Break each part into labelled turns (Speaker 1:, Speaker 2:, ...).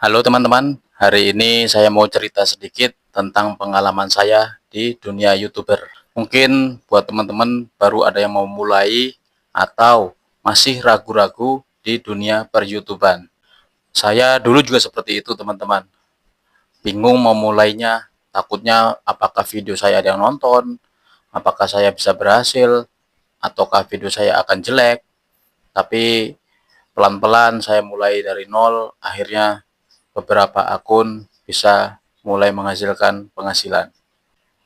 Speaker 1: Halo teman-teman, hari ini saya mau cerita sedikit tentang pengalaman saya di dunia YouTuber. Mungkin buat teman-teman baru ada yang mau mulai atau masih ragu-ragu di dunia per-YouTuban. Saya dulu juga seperti itu teman-teman. Bingung mau mulainya, takutnya apakah video saya ada yang nonton, apakah saya bisa berhasil, ataukah video saya akan jelek. Tapi pelan-pelan saya mulai dari nol, akhirnya beberapa akun bisa mulai menghasilkan penghasilan.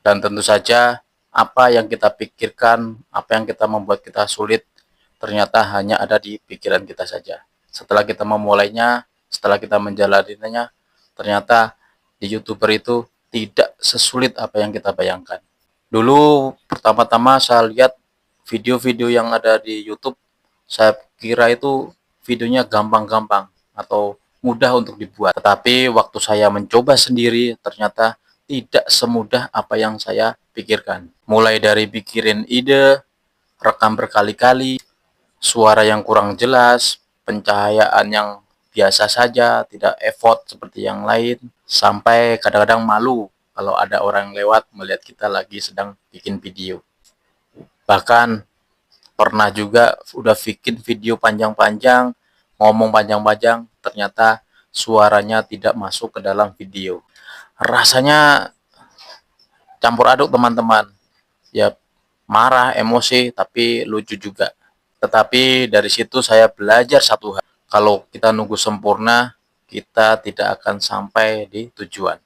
Speaker 1: Dan tentu saja apa yang kita pikirkan, apa yang kita membuat kita sulit, ternyata hanya ada di pikiran kita saja. Setelah kita memulainya, setelah kita menjalaninya, ternyata di YouTuber itu tidak sesulit apa yang kita bayangkan. Dulu pertama-tama saya lihat video-video yang ada di YouTube, saya kira itu videonya gampang-gampang atau mudah untuk dibuat. Tetapi waktu saya mencoba sendiri, ternyata tidak semudah apa yang saya pikirkan. Mulai dari pikirin ide, rekam berkali-kali, suara yang kurang jelas, pencahayaan yang biasa saja, tidak effort seperti yang lain, sampai kadang-kadang malu kalau ada orang yang lewat melihat kita lagi sedang bikin video. Bahkan pernah juga udah bikin video panjang-panjang, ngomong panjang-panjang, ternyata suaranya tidak masuk ke dalam video. Rasanya campur aduk teman-teman. Ya marah, emosi, tapi lucu juga. Tetapi dari situ saya belajar satu hal. Kalau kita nunggu sempurna, kita tidak akan sampai di tujuan.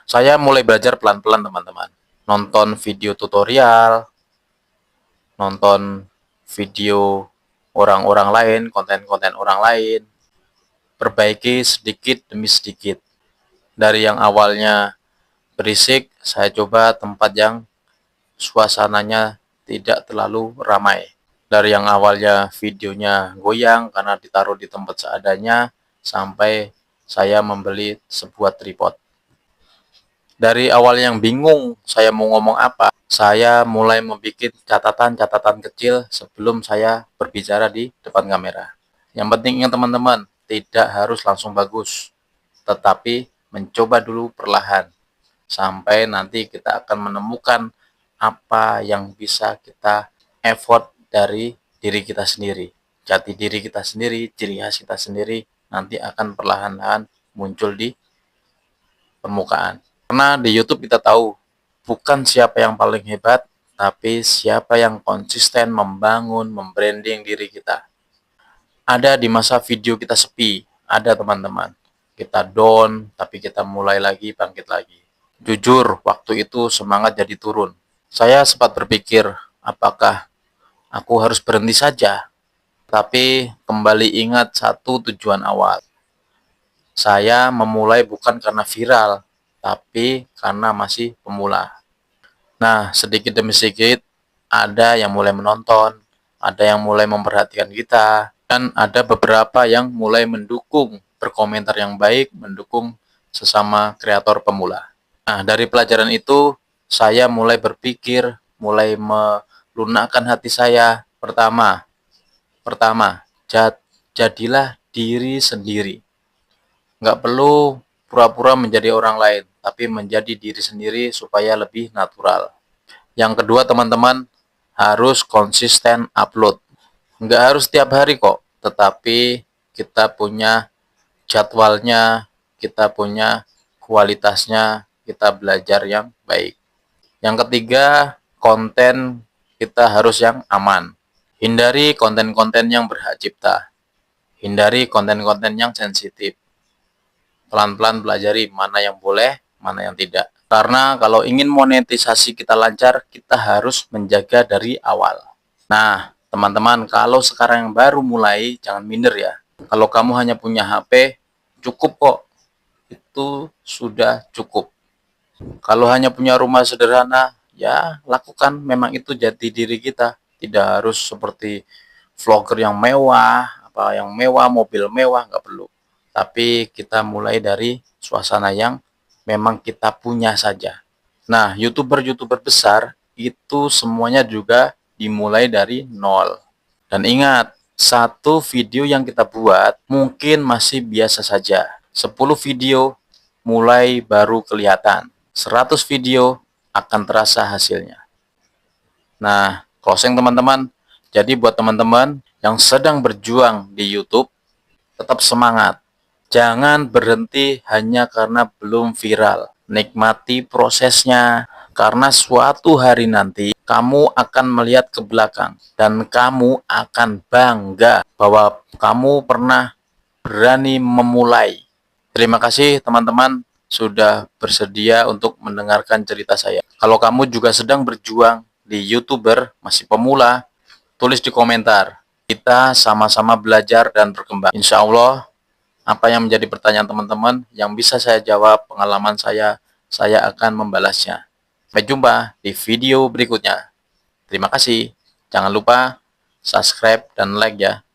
Speaker 1: Saya mulai belajar pelan-pelan teman-teman. Nonton video tutorial, nonton video orang-orang lain, konten-konten orang lain, perbaiki sedikit demi sedikit. Dari yang awalnya berisik, saya coba tempat yang suasananya tidak terlalu ramai. Dari yang awalnya videonya goyang karena ditaruh di tempat seadanya, sampai saya membeli sebuah tripod. Dari awal yang bingung saya mau ngomong apa, saya mulai membuat catatan-catatan kecil sebelum saya berbicara di depan kamera. Yang penting ingat teman-teman, tidak harus langsung bagus, tetapi mencoba dulu perlahan, sampai nanti kita akan menemukan apa yang bisa kita effort dari diri kita sendiri. Jati diri kita sendiri, ciri khas kita sendiri, nanti akan perlahan-lahan muncul di permukaan. Karena di YouTube kita tahu, bukan siapa yang paling hebat, tapi siapa yang konsisten membangun, membranding diri kita. Ada di masa video kita sepi, ada teman-teman. Kita down, tapi kita mulai lagi, bangkit lagi. Jujur, waktu itu semangat jadi turun. Saya sempat berpikir, apakah aku harus berhenti saja? Tapi kembali ingat satu tujuan awal. Saya memulai bukan karena viral, tapi karena masih pemula. Nah, sedikit demi sedikit, ada yang mulai menonton, ada yang mulai memperhatikan kita, dan ada beberapa yang mulai mendukung, berkomentar yang baik, mendukung sesama kreator pemula. Nah, dari pelajaran itu, saya mulai berpikir, mulai melunakkan hati saya. Pertama, jadilah diri sendiri. Nggak perlu pura-pura menjadi orang lain, tapi menjadi diri sendiri supaya lebih natural. Yang kedua teman-teman, harus konsisten upload. Nggak harus tiap hari kok, tetapi kita punya jadwalnya, kita punya kualitasnya, kita belajar yang baik. Yang ketiga, konten kita harus yang aman. Hindari konten-konten yang berhak cipta. Hindari konten-konten yang sensitif. Pelan-pelan pelajari mana yang boleh, mana yang tidak. Karena kalau ingin monetisasi kita lancar, kita harus menjaga dari awal. Nah, teman-teman, kalau sekarang yang baru mulai, jangan minder ya. Kalau kamu hanya punya HP, cukup kok. Itu sudah cukup. Kalau hanya punya rumah sederhana, ya lakukan, memang itu jati diri kita. Tidak harus seperti vlogger yang mewah, yang mewah, mobil mewah, nggak perlu. Tapi kita mulai dari suasana yang memang kita punya saja. Nah, YouTuber-YouTuber besar itu semuanya juga dimulai dari nol. Dan ingat, satu video yang kita buat mungkin masih biasa saja. 10 video mulai baru kelihatan. 100 video akan terasa hasilnya. Nah, closing teman-teman. Jadi buat teman-teman yang sedang berjuang di YouTube, tetap semangat. Jangan berhenti hanya karena belum viral. Nikmati prosesnya, karena suatu hari nanti kamu akan melihat ke belakang dan kamu akan bangga bahwa kamu pernah berani memulai. Terima kasih teman-teman sudah bersedia untuk mendengarkan cerita saya. Kalau kamu juga sedang berjuang di YouTuber, masih pemula, tulis di komentar. Kita sama-sama belajar dan berkembang. Insya Allah, apa yang menjadi pertanyaan teman-teman yang bisa saya jawab, pengalaman saya akan membalasnya. Sampai jumpa di video berikutnya. Terima kasih. Jangan lupa subscribe dan like ya.